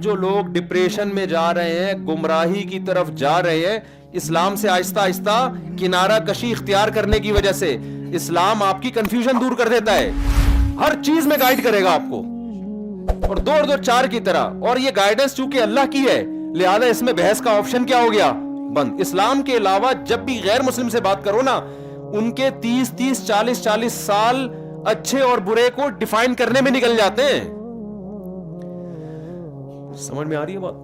جو لوگ ڈپریشن میں جا رہے ہیں, گمراہی کی طرف جا رہے ہیں, اسلام سے آہستہ آہستہ کنارہ کشی اختیار کرنے کی وجہ سے اسلام آپ کی کنفیوژن دور کر دیتا ہے, ہر چیز میں گائیڈ کرے گا آپ کو, اور دو اور دو چار کی طرح. اور یہ گائیڈنس چونکہ اللہ کی ہے, لہذا اس میں بحث کا آپشن کیا ہو گیا, بند. اسلام کے علاوہ جب بھی غیر مسلم سے بات کرو نا, ان کے 30 40 سال اچھے اور برے کو ڈیفائن کرنے میں نکل جاتے ہیں. سمجھ میں آ رہی ہے بات؟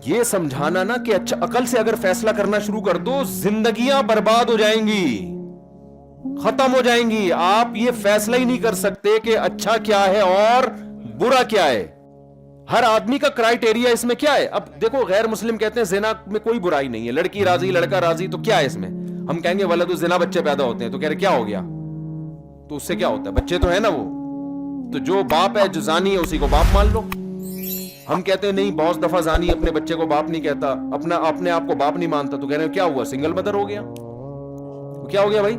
یہ سمجھانا نا کہ اچھا عقل سے اگر فیصلہ کرنا شروع کر دو, زندگیاں برباد ہو جائیں گی, ختم ہو جائیں گی. آپ یہ فیصلہ ہی نہیں کر سکتے کہ اچھا کیا ہے اور برا کیا ہے. ہر آدمی کا کرائیٹیریا اس میں کیا ہے. اب دیکھو, غیر مسلم کہتے ہیں زنا میں کوئی برائی نہیں ہے, لڑکی راضی لڑکا راضی, تو کیا ہے اس میں؟ ہم کہیں گے ولد الزنا, بچے پیدا ہوتے ہیں, تو کہہ رہے کیا ہو گیا, تو اس سے کیا ہوتا ہے, بچے تو ہے نا وہ, تو جو باپ ہے جو زانی ہے اسی کو باپ مان لو. ہم کہتے ہیں نہیں, بہت دفعہ زانی اپنے بچے کو باپ نہیں کہتا, اپنے آپ کو باپ نہیں مانتا, تو کہہ رہے ہیں کیا ہوا, سنگل مدر ہو گیا. کیا ہو گیا بھائی,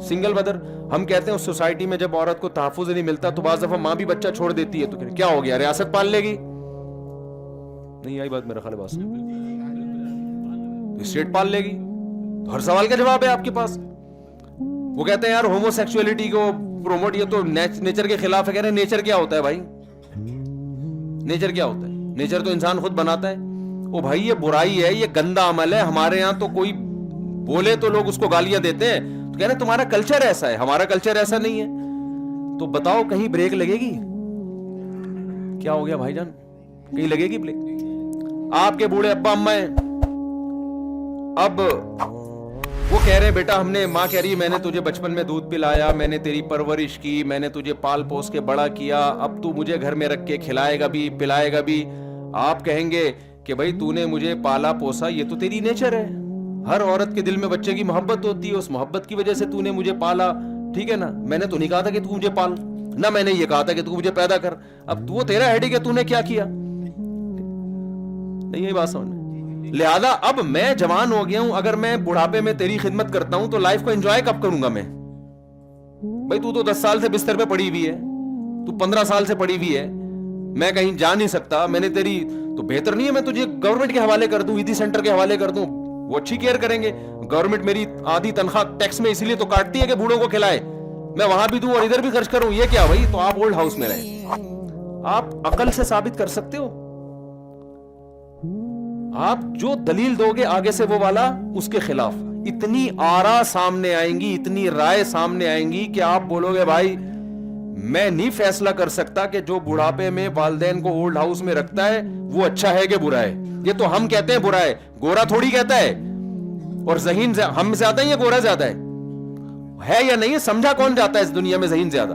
سنگل مدر. ہم کہتے ہیں اس سوسائٹی میں جب عورت کو تحفظ نہیں ملتا تو بعض دفعہ ماں بھی بچہ چھوڑ دیتی ہے, تو کہہ رہے ہیں کیا ہو گیا, ریاست پال لے گی. نہیں آئی بات, میرا خیال ہے بات اسٹیٹ پال لے گی. تو ہر سوال کا جواب ہے آپ کے پاس. وہ کہتے ہیں یار ہومو سیکسولیٹی کو پروموٹ, یہ تو نیچر کے خلاف ہے. کہہ رہے ہیں نیچر کیا ہوتا ہے بھائی, نیچر کیا ہوتا ہے, نیچر تو انسان خود بناتا ہے. او بھائی یہ برائی ہے, یہ گندا عمل ہے. ہمارے یہاں تو کوئی بولے تو لوگ اس کو گالیاں دیتے ہیں, تو کہہ رہے ہیں تمہارا کلچر ایسا ہے, ہمارا کلچر ایسا نہیں ہے. تو بتاؤ کہیں بریک لگے گی؟ کیا ہو گیا بھائی جان, کہیں لگے گی بریک؟ آپ کے بوڑھے ابا اماں ہیں, اب وہ کہہ رہے ہیں بیٹا ہم نے, ماں کہہ رہی ہے میں نے تجھے بچپن میں دودھ پلایا, میں نے تیری پرورش کی, میں نے تجھے پال پوس کے بڑا کیا, اب تو مجھے گھر میں رکھ کے کھلائے گا بھی پلائے گا بھی. آپ کہیں گے کہ بھائی تو نے مجھے پالا پوسا, یہ تو تیری نیچر ہے. ہر عورت کے دل میں بچے کی محبت ہوتی ہے, اس محبت کی وجہ سے تو نے مجھے پالا, ٹھیک ہے نا. میں نے تو نہیں کہا تھا کہ تو مجھے پال, نہ میں نے یہ کہا تھا کہ تو مجھے پیدا کر. اب وہ تیرا ہیڈک ہے, تو نے کیا کیا. نہیں یہ بات سمجھ. لہذا اب میں جوان ہو گیا ہوں, اگر میں بڑھاپے میں تیری خدمت کرتا ہوں تو لائف کو انجوائے کب کروں گا میں؟ بھائی تو 10 سال سے بستر پہ پڑی ہوئی ہے, تو 15 سال سے پڑی ہوئی ہے, میں کہیں جا نہیں سکتا, میں نے تیری, تو بہتر نہیں ہے میں تجھے گورنمنٹ کے حوالے کر دوں, ایدی سینٹر کے حوالے کر دوں, وہ اچھی کیئر کریں گے. گورنمنٹ میری آدھی تنخواہ ٹیکس میں اسی لیے تو کاٹتی ہے کہ بوڑھوں کو کھلائے, میں وہاں بھی دوں اور ادھر بھی خرچ کروں. یہ کیا بھائی, تو آپ اولڈ ہاؤس میں رہیں. آپ عقل سے ثابت کر سکتے ہو, آپ جو دلیل دو گے آگے سے وہ والا اس کے خلاف. اتنی آرا سامنے آئیں گی, اتنی رائے سامنے آئیں گی کہ آپ بولو گے بھائی میں نہیں فیصلہ کر سکتا کہ جو بڑھاپے میں والدین کو اولڈ ہاؤس میں رکھتا ہے وہ اچھا ہے کہ برا ہے. یہ تو ہم کہتے ہیں برا ہے, گورا تھوڑی کہتا ہے. اور ذہین ہم زیادہ ہیں یا گورا زیادہ ہے یا نہیں ہے؟ سمجھا کون جاتا ہے اس دنیا میں ذہین زیادہ؟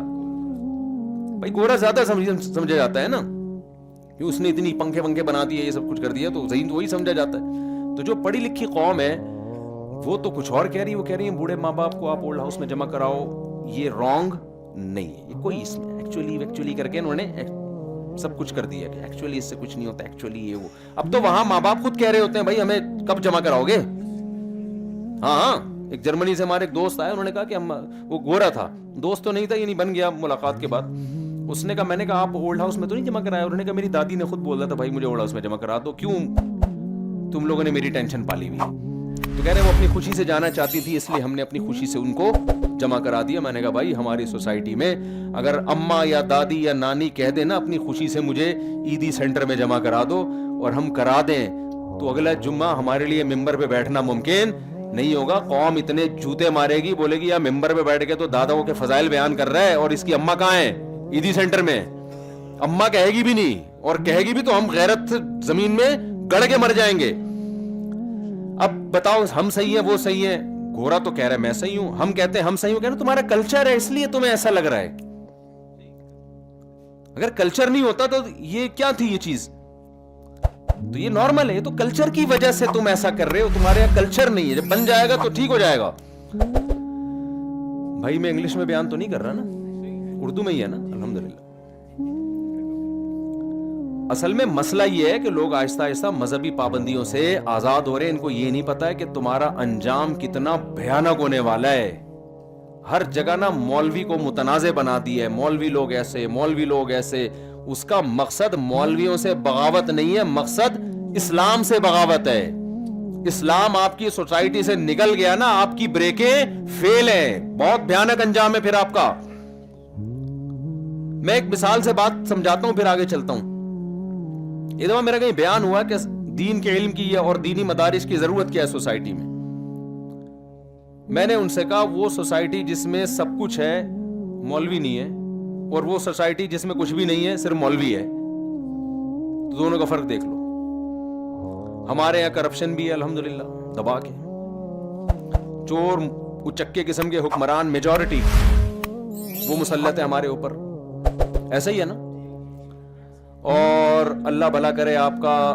بھائی گورا زیادہ سمجھا جاتا ہے نا, کہ اس نے اتنی پنکھے بنا دیے, یہ سب کچھ کر دیا, تو ذہین تو وہی سمجھا جاتا ہے. تو جو پڑھی لکھی قوم ہے وہ تو کچھ اور کہہ رہی ہے, وہ کہہ رہی ہیں بوڑھے ماں باپ کو آپ اولڈ ہاؤس میں جمع کراؤ. یہ رانگ نہیں ہے, یہ کوئی اس میں ایکچولی کر کے انہوں نے سب کچھ کر دیا کہ ایکچولی اس سے کچھ نہیں ہوتا, ایکچولی یہ وہ. اب تو وہاں ماں باپ خود کہہ رہے ہوتے ہیں بھائی ہمیں کب جمع کراؤ گے. ہاں ایک جرمنی سے ہمارے ایک دوست آئے, انہوں نے کہا کہ ہم, وہ گورا تھا, دوست تو نہیں تھا, یہ نہیں بن گیا ملاقات کے بعد. اس نے کہا, میں نے کہا آپ اولڈ ہاؤس میں تو نہیں جمع کرایا؟ انہوں نے کہا میری دادی نے خود بولا تھا بھائی مجھے اولڈ ہاؤس میں جمع کرا دو, کیوں تم لوگوں نے میری ٹینشن پالی ہوئی. تو کہہ رہے وہ اپنی خوشی سے جانا چاہتی تھی, اس لیے ہم نے اپنی خوشی سے ان کو جمع کرا دیا. میں نے کہا بھائی ہماری سوسائٹی میں اگر اماں یا دادی یا نانی کہہ دے نا اپنی خوشی سے مجھے ایدی سینٹر میں جمع کرا دو, اور ہم کرا دیں, تو اگلا جمعہ ہمارے لیے ممبر پہ بیٹھنا ممکن نہیں ہوگا. قوم اتنے جوتے مارے گی, بولے گی یا ممبر پہ بیٹھ کے تو داداؤں کے فضائل بیان کر رہا ہے, اور اس کی اماں کہاں ہے ایدی سینٹر میں. اماں کہے گی بھی نہیں, اور کہے گی بھی تو ہم غیرت زمین میں گڑ کے مر جائیں گے. اب بتاؤ ہم صحیح ہیں وہ صحیح ہیں؟ گورا تو کہہ رہا ہے میں صحیح ہوں, ہم کہتے ہیں ہم صحیح ہوں, کہہ رہے تمہارا کلچر ہے اس لیے تمہیں ایسا لگ رہا ہے. اگر کلچر نہیں ہوتا تو یہ کیا تھی یہ چیز, تو یہ نارمل ہے. یہ تو کلچر کی وجہ سے تم ایسا کر رہے ہو, تمہارے یہاں کلچر نہیں ہے. جب بن جائے گا تو ٹھیک ہو جائے گا. بھائی میں انگلش میں بیان تو نہیں کر رہا نا, اردو میں ہی ہے نا الحمدللہ. اصل میں مسئلہ یہ ہے کہ لوگ آہستہ آہستہ مذہبی پابندیوں سے آزاد ہو رہے ہیں. ان کو یہ نہیں پتا ہے کہ تمہارا انجام کتنا بھیانک ہونے والا ہے. ہر جگہ نا مولوی کو متنازع بنا دی ہے, مولوی لوگ ایسے, مولوی لوگ ایسے. اس کا مقصد مولویوں سے بغاوت نہیں ہے, مقصد اسلام سے بغاوت ہے. اسلام آپ کی سوسائٹی سے نکل گیا نا, آپ کی بریکیں فیل ہیں, بہت بھیانک انجام ہے پھر آپ کا. میں ایک مثال سے بات سمجھاتا ہوں, پھر آگے چلتا ہوں. ایک دفعہ میرا کہیں بیان ہوا کہ دین کے علم کی اور دینی مدارس کی ضرورت کیا ہے سوسائٹی میں. میں نے ان سے کہا وہ سوسائٹی جس میں سب کچھ ہے مولوی نہیں ہے, اور وہ سوسائٹی جس میں کچھ بھی نہیں ہے صرف مولوی ہے, تو دونوں کا فرق دیکھ لو. ہمارے یہاں کرپشن بھی ہے الحمدللہ دبا کے, چور اچکے قسم کے حکمران میجورٹی وہ مسلط ہے ہمارے اوپر, ایسا ہی ہے نا. اور اللہ بھلا کرے آپ کا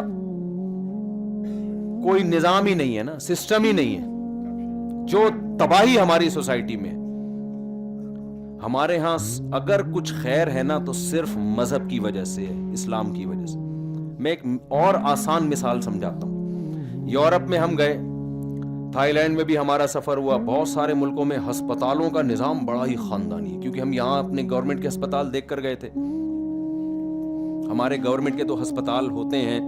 کوئی نظام ہی نہیں ہے نا, سسٹم ہی نہیں ہے, جو تباہی ہماری سوسائٹی میں. ہمارے ہاں اگر کچھ خیر ہے نا تو صرف مذہب کی وجہ سے ہے, اسلام کی وجہ سے. میں ایک اور آسان مثال سمجھاتا ہوں. یورپ میں ہم گئے, تھائی لینڈ میں بھی ہمارا سفر ہوا. بہت سارے ملکوں میں ہسپتالوں کا نظام بڑا ہی خاندانی ہے, کیونکہ ہم یہاں اپنے گورنمنٹ کے ہسپتال دیکھ کر گئے تھے. ہمارے گورنمنٹ کے تو ہسپتال ہوتے ہیں,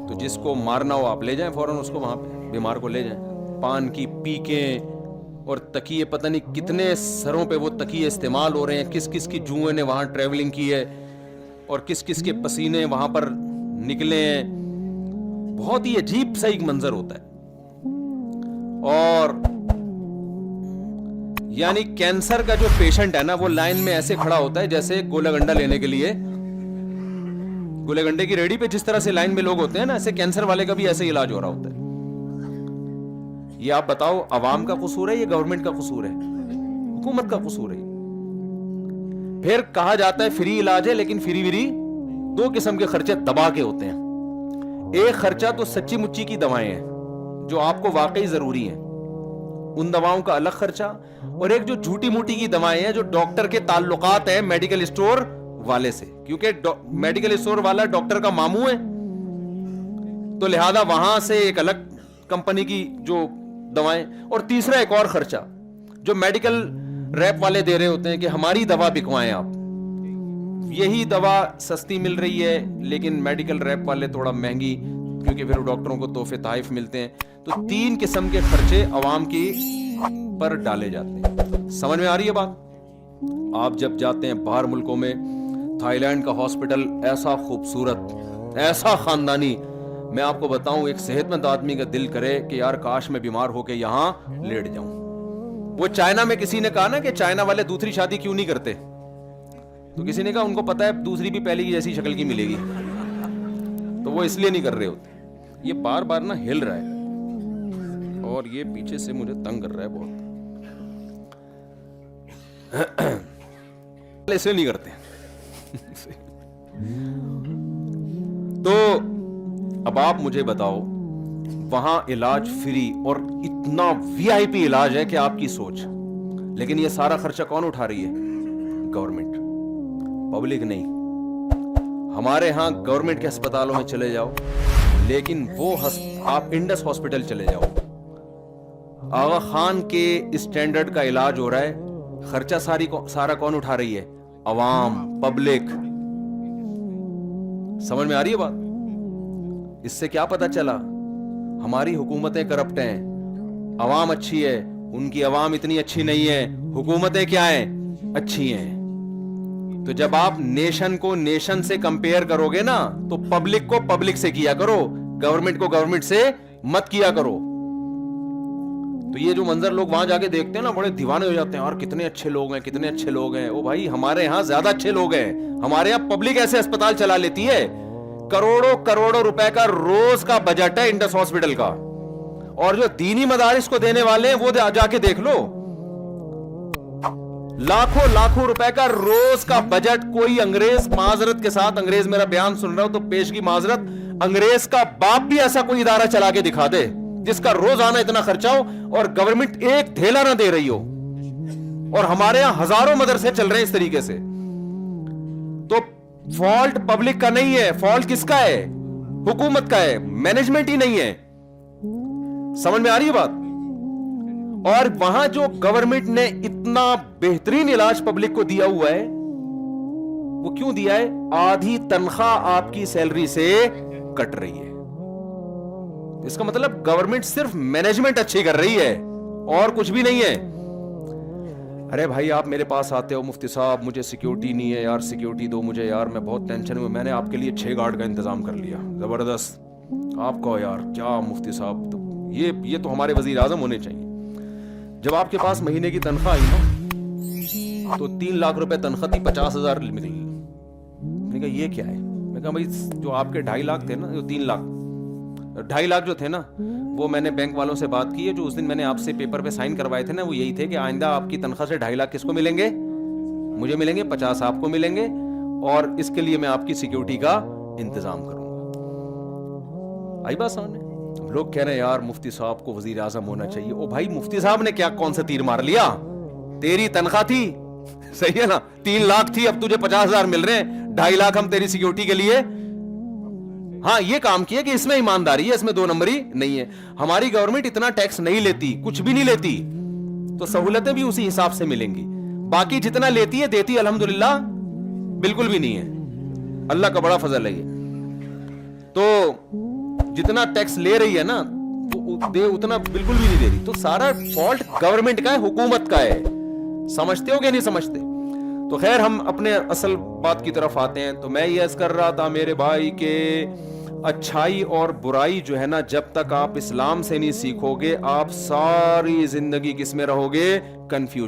تو جس کو مارنا ہو آپ لے جائیں فوراً اس کو, وہاں پہ بیمار کو لے جائیں. پان کی پیکیں اور تکیے, پتہ نہیں کتنے سروں پہ وہ تکیے استعمال ہو رہے ہیں, کس کس کی جوئیں نے وہاں ٹریولنگ کی ہے, اور کس کس کے پسینے وہاں پر نکلے ہیں. بہت ہی عجیب سا ایک منظر ہوتا ہے. اور یعنی کینسر کا جو پیشنٹ ہے نا, وہ لائن میں ایسے کھڑا ہوتا ہے جیسے گولا گنڈا لینے کے لیے گولے گنڈے کی ریڈی پہ جس طرح سے لائن میں لوگ ہوتے ہیں نا, ایسے کینسر والے کا بھی ایسے علاج ہو رہا ہوتا ہے. یہ آپ بتاؤ عوام کا قصور ہے, یہ گورنمنٹ کا قصور ہے, حکومت کا قصور ہے. پھر کہا جاتا ہے فری علاج ہے, لیکن فری وری دو قسم کے خرچے دبا کے ہوتے ہیں. ایک خرچہ تو سچی مچی کی دوائیں ہیں جو آپ کو واقعی ضروری ہیں, ان دواؤں کا الگ خرچہ, اور ایک جو جھوٹی موٹی کی دوائیں ہیں جو ڈاکٹر کے تعلقات ہیں میڈیکل اسٹور والے سے, کیونکہ میڈیکل اسٹور والا ڈاکٹر کا ماموں ہے, تو لہذا وہاں سے ایک الگ کمپنی کی جو دوائیں. اور تیسرا ایک اور خرچہ جو میڈیکل ریپ والے دے رہے ہوتے ہیں کہ ہماری دوا بکوائیں آپ. یہی دوا سستی مل رہی ہے لیکن میڈیکل ریپ والے تھوڑا مہنگی, کیونکہ پھر ڈاکٹروں کو تحفے تحائف ملتے ہیں. تو 3 قسم کے خرچے عوام کی پر ڈالے جاتے ہیں. سمجھ میں آ رہی ہے بات؟ آپ جب جاتے ہیں باہر ملکوں میں, تھائی لینڈ کا ہاسپٹل ایسا خوبصورت, ایسا خاندانی, میں آپ کو بتاؤں ایک صحت مند آدمی کا دل کرے کہ یار کاش میں بیمار ہو کے یہاں لیٹ جاؤں. وہ چائنا میں کسی نے کہا نا کہ چائنا والے دوسری شادی کیوں نہیں کرتے, تو کسی نے کہا ان کو پتا ہے دوسری بھی پہلے کی جیسی شکل کی ملے گی, تو وہ اس لیے نہیں کر رہے ہوتے. یہ بار بار نا ہل رہا ہے اور یہ پیچھے سے مجھے تنگ کر رہا ہے بہت, اس لیے نہیں کرتے. تو اب آپ مجھے بتاؤ, وہاں علاج فری اور اتنا وی آئی پی علاج ہے کہ آپ کی سوچ, لیکن یہ سارا خرچہ کون اٹھا رہی ہے؟ گورنمنٹ, پبلک نہیں. ہمارے ہاں گورنمنٹ کے ہسپتالوں میں چلے جاؤ, لیکن وہ آپ انڈس ہاسپٹل چلے جاؤ, آغا خان کے اسٹینڈرڈ کا علاج ہو رہا ہے, خرچہ سارا کون اٹھا رہی ہے؟ عوام, پبلک. سمجھ میں آ رہی ہے بات؟ اس سے کیا پتا چلا؟ ہماری حکومتیں کرپٹ ہیں, عوام اچھی ہے, ان کی عوام اتنی اچھی نہیں ہے, حکومتیں کیا ہیں؟ اچھی ہیں. تو جب آپ نیشن کو نیشن سے کمپیئر کرو گے نا, تو پبلک کو پبلک سے کیا کرو, گورنمنٹ کو گورنمنٹ سے مت کیا کرو. تو یہ جو منظر لوگ وہاں جا کے دیکھتے ہیں نا, بڑے دیوانے ہو جاتے ہیں, اور کتنے اچھے لوگ ہیں, کتنے اچھے لوگ ہیں. او بھائی ہمارے یہاں زیادہ اچھے لوگ ہیں. ہمارے یہاں پبلک ایسے اسپتال چلا لیتی ہے, کروڑوں کروڑوں روپے کا روز کا بجٹ ہے انڈس ہاسپٹل کا, اور جو دینی مدارس کو دینے والے ہیں وہ جا کے دیکھ لو, لاکھوں لاکھوں روپے کا روز کا بجٹ. کوئی انگریز, معذرت کے ساتھ انگریز میرا بیان سن رہا ہو تو پیش کی معذرت, انگریز کا باپ بھی ایسا کوئی ادارہ چلا کے دکھا دے جس کا روزانہ اتنا خرچہ ہو اور گورنمنٹ ایک دھیلا نہ دے رہی ہو. اور ہمارے یہاں ہزاروں مدرسے چل رہے ہیں اس طریقے سے. تو فالٹ پبلک کا نہیں ہے, فالٹ کس کا ہے؟ حکومت کا ہے, مینجمنٹ ہی نہیں ہے. سمجھ میں آ رہی ہے بات؟ اور وہاں جو گورنمنٹ نے اتنا بہترین علاج پبلک کو دیا ہوا ہے, وہ کیوں دیا ہے؟ آدھی تنخواہ آپ کی سیلری سے کٹ رہی ہے. اس کا مطلب گورنمنٹ صرف مینجمنٹ اچھی کر رہی ہے اور کچھ بھی نہیں ہے. ارے بھائی آپ میرے پاس آتے ہو، مفتی صاحب مجھے سیکیورٹی نہیں ہے یار، سیکیورٹی دو مجھے یار، میں بہت ٹینشن میں، میں نے آپ کے لیے 6 گارڈ کا انتظام کر لیا، زبردست. آپ کو یار کیا مفتی صاحب، تو یہ تو ہمارے وزیر اعظم ہونے چاہیے. جب آپ کے پاس مہینے کی تنخواہ آئی نا تو 3 لاکھ روپے تنخواہ تھی، 50,000 نکلی. میں نے کہا یہ کیا ہے؟ میں کہا بھائی جو آپ کے 2.5 لاکھ تھے نا، جو 3 لاکھ 2.5 لاکھ جو تھے نا، وہ میں نے بینک والوں سے بات کی ہے، جو اس دن میں نے آپ سے پیپر پہ سائن کروائے تھے نا، وہ یہی تھے کہ آئندہ آپ کی تنخواہ سے 2.5 لاکھ کس کو ملیں گے؟ مجھے ملیں گے، 50 آپ کو ملیں گے، اور اس کے لیے میں آپ کی سیکیورٹی کا انتظام کروں گا. آئی بات سامنے؟ لوگ کہہ رہے ہیں یار مفتی صاحب کو وزیر اعظم ہونا چاہیے. او بھائی مفتی صاحب نے کیا کون سا تیر مار لیا؟ تیری تنخواہ تھی، صحیح ہے نا، 3 لاکھ تھی، اب تجھے 50,000 مل رہے ہیں، 2.5 لاکھ ہم تیری سیکیورٹی کے لیے. ہاں یہ کام کیا کہ اس میں ایمانداری ہے، اس میں 2 نمبری نہیں ہے. ہماری گورنمنٹ اتنا ٹیکس نہیں لیتی، کچھ بھی نہیں لیتی، تو سہولتیں بھی اسی حساب سے ملیں گی. باقی جتنا لیتی ہے دیتی الحمدللہ بالکل بھی نہیں ہے، اللہ کا بڑا فضل ہے. یہ تو جتنا ٹیکس لے رہی ہے نا اتنا بالکل بھی نہیں دے رہی. تو سارا فالٹ گورنمنٹ کا ہے، حکومت کا ہے. سمجھتے ہو کہ نہیں سمجھتے؟ تو خیر ہم اپنے اصل بات کی طرف آتے ہیں. تو میں یہ عرض کر رہا تھا میرے بھائی کہ اچھائی اور برائی جو ہے نا، جب تک آپ اسلام سے نہیں سیکھو گے آپ ساری زندگی کس میں رہو گے؟ کنفیوژن